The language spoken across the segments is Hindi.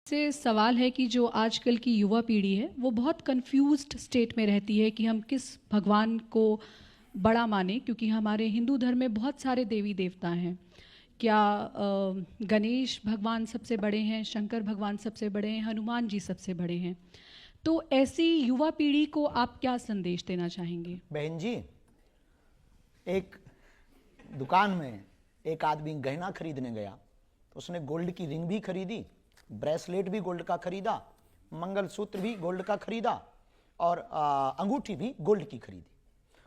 से सवाल है कि जो आजकल की युवा पीढ़ी है वो बहुत कंफ्यूज्ड स्टेट में रहती है कि हम किस भगवान को बड़ा माने, क्योंकि हमारे हिंदू धर्म में बहुत सारे देवी देवता हैं। क्या गणेश भगवान सबसे बड़े हैं, शंकर भगवान सबसे बड़े हैं, हनुमान जी सबसे बड़े हैं? तो ऐसी युवा पीढ़ी को आप क्या संदेश देना चाहेंगे? बहन जी, एक दुकान में एक आदमी गहना खरीदने गया तो उसने गोल्ड की रिंग भी खरीदी, ब्रेसलेट भी गोल्ड का खरीदा, मंगलसूत्र भी गोल्ड का खरीदा और अंगूठी भी गोल्ड की खरीदी।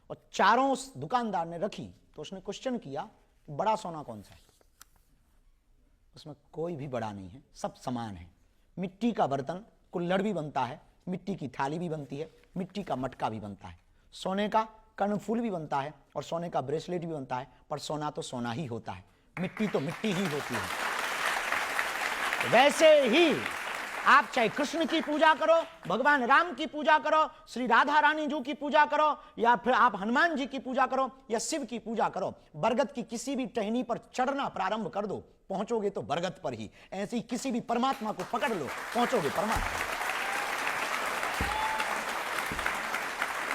और चारों उस दुकानदार ने रखी तो उसने क्वेश्चन किया, बड़ा सोना कौन सा है? उसमें कोई भी बड़ा नहीं है, सब समान है। मिट्टी का बर्तन कुल्हड़ भी बनता है, मिट्टी की थाली भी बनती है, मिट्टी का मटका भी बनता है, सोने का कर्णफूल भी बनता है और सोने का ब्रेसलेट भी बनता है, पर सोना तो सोना ही होता है, मिट्टी तो मिट्टी ही होती है। वैसे ही आप चाहे कृष्ण की पूजा करो, भगवान राम की पूजा करो, श्री राधा रानी जी की पूजा करो, या फिर आप हनुमान जी की पूजा करो या शिव की पूजा करो, बरगद की किसी भी टहनी पर चढ़ना प्रारंभ कर दो, पहुंचोगे तो बरगद पर ही। ऐसे ही किसी भी परमात्मा को पकड़ लो, पहुंचोगे परमात्मा।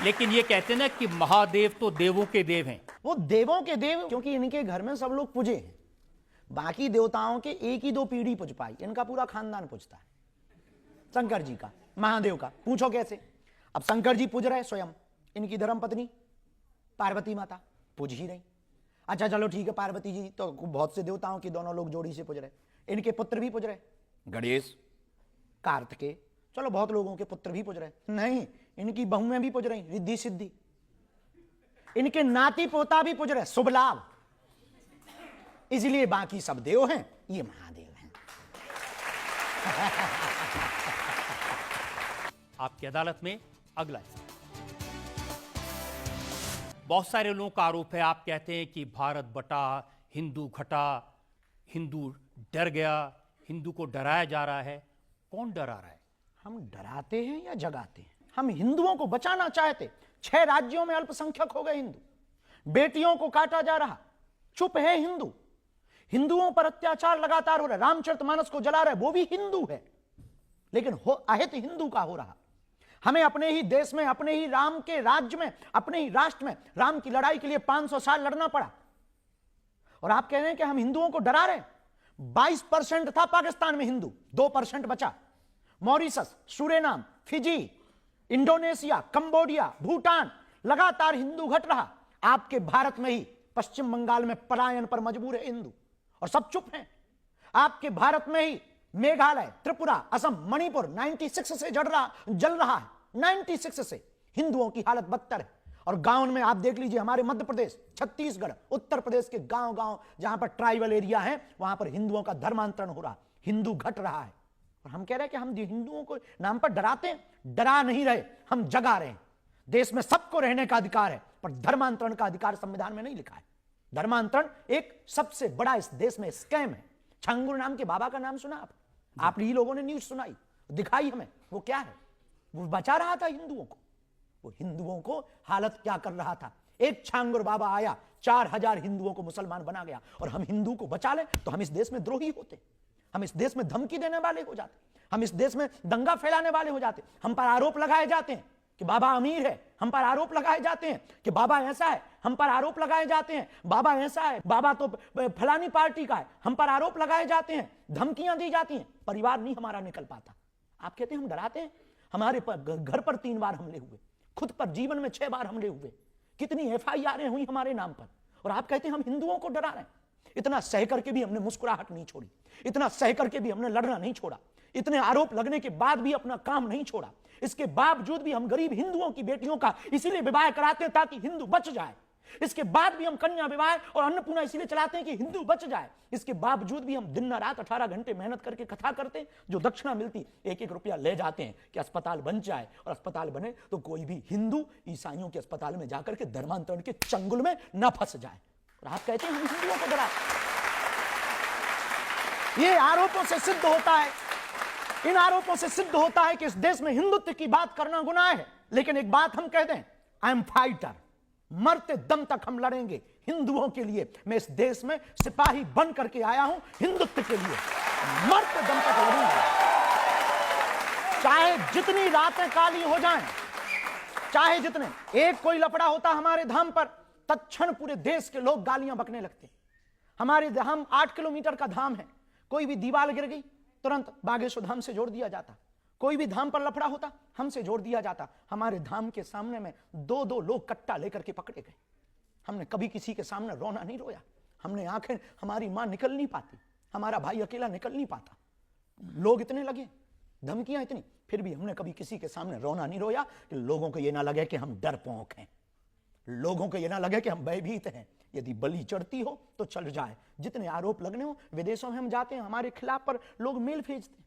लेकिन ये कहते हैं ना कि महादेव तो देवों के देव हैं। वो देवों के देव क्योंकि इनके घर में सब लोग पूजे हैं, बाकी देवताओं के एक ही दो पीढ़ी पूज पाई, इनका पूरा खानदान पूजता है। शंकर जी का, महादेव का पूछो कैसे? अब शंकर जी पूज रहे स्वयं, इनकी धर्मपत्नी पार्वती माता पूज ही रही। अच्छा चलो ठीक है, पार्वती जी तो बहुत से देवताओं की दोनों लोग जोड़ी से पूज रहे, इनके पुत्र भी पूज रहे, गणेश कार्तिकेय, चलो बहुत लोगों के पुत्र भी पूज रहे। नहीं, इनकी बहुएं भी पूज रही, रिद्धि सिद्धि, इनके नाती पोता भी पूज रहे, शुभ लाभ। इसलिए बाकी सब देव हैं, ये महादेव हैं। आपकी अदालत में अगला बहुत सारे लोगों का आरोप है, आप कहते हैं कि भारत बटा, हिंदू घटा, हिंदू डर गया, हिंदू को डराया जा रहा है। कौन डरा रहा है? हम डराते हैं या जगाते हैं? हम हिंदुओं को बचाना चाहते। 6 राज्यों में अल्पसंख्यक हो गए हिंदू, बेटियों को काटा जा रहा, चुप है हिंदू। हिंदुओं पर अत्याचार लगातार हो रहा है, रामचरितमानस को जला रहे, वो भी हिंदू है, लेकिन अहित हिंदू का हो रहा। हमें अपने ही देश में, अपने ही राम के राज्य में, अपने ही राष्ट्र में राम की लड़ाई के लिए 500 साल लड़ना पड़ा, और आप कह रहे हैं कि हम हिंदुओं को डरा रहे हैं। 22% था पाकिस्तान में हिंदू, 2% बचा। Mauritius, Suriname, Fiji, Indonesia, Cambodia, Bhutan, लगातार हिंदू घट रहा। आपके भारत में ही पश्चिम बंगाल में पलायन पर मजबूर है हिंदू, और सब चुप हैं। आपके भारत में ही मेघालय, त्रिपुरा, असम, मणिपुर 96 से जल रहा है। 96 से हिंदुओं की हालत बदतर है। और गांव में आप देख लीजिए, हमारे मध्य प्रदेश, छत्तीसगढ़, उत्तर प्रदेश के गांव जहां पर ट्राइबल एरिया है, वहां पर हिंदुओं का धर्मांतरण हो रहा, हिंदू घट रहा है। और हम कह रहे हैं कि हम हिंदुओं को नाम पर डराते हैं। डरा नहीं रहे, हम जगा रहे हैं। देश में सबको रहने का अधिकार है, पर धर्मांतरण का अधिकार संविधान में नहीं लिखा है। धर्मांतरण एक सबसे बड़ा इस देश में स्कैम है। छांगुर नाम के बाबा का नाम सुना आप ही लोगों ने न्यूज सुनाई, दिखाई हमें, वो क्या है? वो बचा रहा था हिंदुओं को। वो हिंदुओं को हालत क्या कर रहा था? एक छांगुर बाबा आया, 4000 हिंदुओं को मुसलमान बना गया। और हम हिंदू को बचा ले तो हम इस देश में द्रोही होते, हम इस देश में धमकी देने वाले हो जाते, हम इस देश में दंगा फैलाने वाले हो जाते। हम पर आरोप लगाए जाते हैं कि बाबा अमीर है, हम पर आरोप लगाए जाते हैं कि बाबा ऐसा है, हम पर आरोप लगाए जाते हैं बाबा ऐसा है, बाबा तो फलानी पार्टी का है, हम पर आरोप लगाए जाते हैं, धमकियां दी जाती हैं, परिवार नहीं हमारा निकल पाता। आप कहते हैं हम डराते हैं? हमारे घर पर 3 बार हमले हुए, खुद पर जीवन में 6 बार हमले हुए, कितनी FIR हुई हमारे नाम पर, और आप कहते हैं हम हिंदुओं को डरा रहे हैं। इतना सह करके भी हमने मुस्कुराहट नहीं छोड़ी, इतना सह करके भी हमने लड़ना नहीं छोड़ा, इतने आरोप लगने के बाद भी अपना काम नहीं छोड़ा। इसके बावजूद भी हम गरीब हिंदुओं की बेटियों का इसीलिए विवाह कराते हैं ताकि हिंदू बच जाए। इसके बाद भी हम कन्या विवाह और अन्नपूर्णा इसीलिए चलाते हैं कि हिंदू बच जाए। इसके बावजूद भी हम दिन रात 18 घंटे मेहनत करके कथा करते हैं। जो दक्षिणा मिलती 1-1 रुपया ले जाते हैं कि अस्पताल बन जाए, और अस्पताल बने तो कोई भी हिंदू ईसाइयों के अस्पताल में जाकर के धर्मांतरण के चंगुल में न फंस जाए। और आप कहते हैं हम हिंदुओं को डरा। ये आरोपों से सिद्ध होता है, इन आरोपों से सिद्ध होता है कि इस देश में हिंदुत्व की बात करना गुनाह है। लेकिन एक बात हम कहते हैं, आई एम फाइटर, मरते दम तक हम लड़ेंगे हिंदुओं के लिए। मैं इस देश में सिपाही बन करके आया हूं हिंदुत्व के लिए, मरते दम तक लड़ूंगा। जितनी रातें काली हो जाएं, चाहे जितने, एक कोई लफड़ा होता हमारे धाम पर, तत्क्षण पूरे देश के लोग गालियां बकने लगते। हमारे धाम 8 किलोमीटर का धाम है, कोई भी दीवार गिर गई तुरंत बागेश्वर धाम से जोड़ दिया जाता। कोई भी धाम पर लफड़ा होता हमसे जोड़ दिया जाता। हमारे धाम के सामने में 2-2 लोग कट्टा लेकर के पकड़े गए। हमने कभी किसी के सामने रोना नहीं रोया। हमने आंखें, हमारी मां निकल नहीं पाती, हमारा भाई अकेला निकल नहीं पाता, लोग इतने लगे, धमकियां इतनी, फिर भी हमने कभी किसी के सामने रोना नहीं रोया कि लोगों को यह ना लगे कि हम डरपोक हैं, लोगों को यह ना लगे कि हम भयभीत हैं। यदि बलि चढ़ती हो तो चढ़ जाए, जितने आरोप लगने हो। विदेशों में हम जाते हैं, हमारे खिलाफ पर लोग मेल भेजते हैं,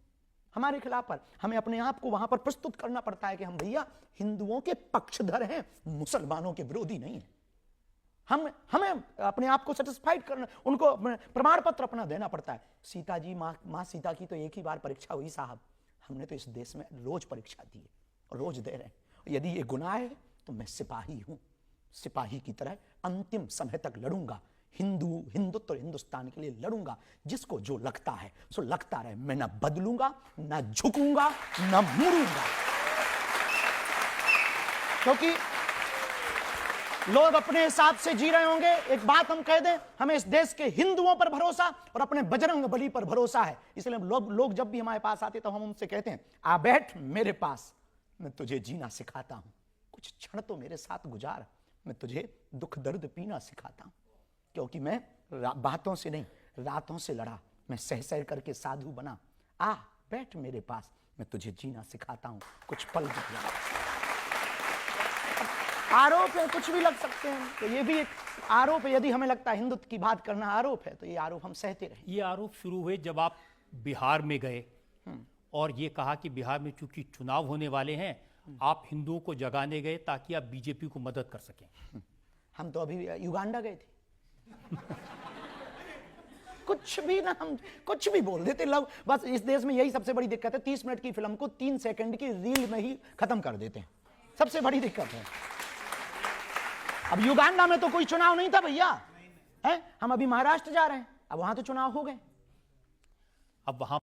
हमारे खिलाफ पर हमें अपने आप को वहां पर प्रस्तुत करना पड़ता है कि हम भैया हिंदुओं के पक्षधर हैं, मुसलमानों के विरोधी नहीं है। हमें अपने आप को सेटिस्फाइड करना, उनको प्रमाण पत्र अपना देना पड़ता है। सीता जी, माँ सीता की तो एक ही बार परीक्षा हुई साहब, हमने तो इस देश में रोज परीक्षा दी है और रोज दे रहे हैं। यदि ये गुनाह है तो मैं सिपाही हूं, सिपाही की तरह अंतिम समय तक लड़ूंगा, हिंदुत्व और हिंदुस्तान के लिए लड़ूंगा। जिसको जो लगता है सो लगता रहे, मैं ना बदलूंगा, ना झुकूंगा, ना मुड़ूंगा। क्योंकि लोग अपने हिसाब से जी रहे होंगे। एक बात हम कह दें, हमें इस देश के हिंदुओं पर भरोसा और अपने बजरंग बली पर भरोसा है। इसलिए लोग जब भी हमारे पास आते तो हम उनसे कहते हैं, आ बैठ मेरे पास, मैं तुझे जीना सिखाता हूं, कुछ क्षण तो मेरे साथ गुजार, मैं तुझे दुख दर्द पीना सिखाता हूं। क्योंकि मैं बातों से नहीं, रातों से लड़ा, मैं सह सह करके साधु बना। आ बैठ मेरे पास, मैं तुझे जीना सिखाता हूं, कुछ पल गुजार। आरोप है, कुछ भी लग सकते हैं, तो ये भी एक आरोप है। यदि हमें लगता है हिंदुत्व की बात करना आरोप है, तो ये आरोप हम सहते रहे। ये आरोप शुरू हुए जब आप बिहार में गए और ये कहा कि बिहार में चूंकि चुनाव होने वाले हैं, आप हिंदुओं को जगाने गए ताकि आप बीजेपी को मदद कर सकें। हम तो अभी युगांडा गए थे। कुछ भी ना, हम कुछ भी बोल देते लोग। बस इस देश में यही सबसे बड़ी दिक्कत है, 30 मिनट की फिल्म को 3 सेकंड की रील में ही खत्म कर देते हैं, सबसे बड़ी दिक्कत है। अब युगांडा में तो कोई चुनाव नहीं था भैया, है? हम अभी महाराष्ट्र जा रहे हैं, अब वहां तो चुनाव हो गए। अब वहां